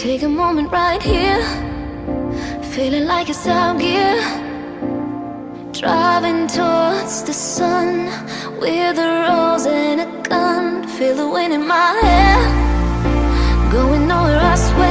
Take a moment right here, feeling like it's out gear. Driving towards the sun with a rose and a gun. Feel the wind in my hair, going nowhere I swear.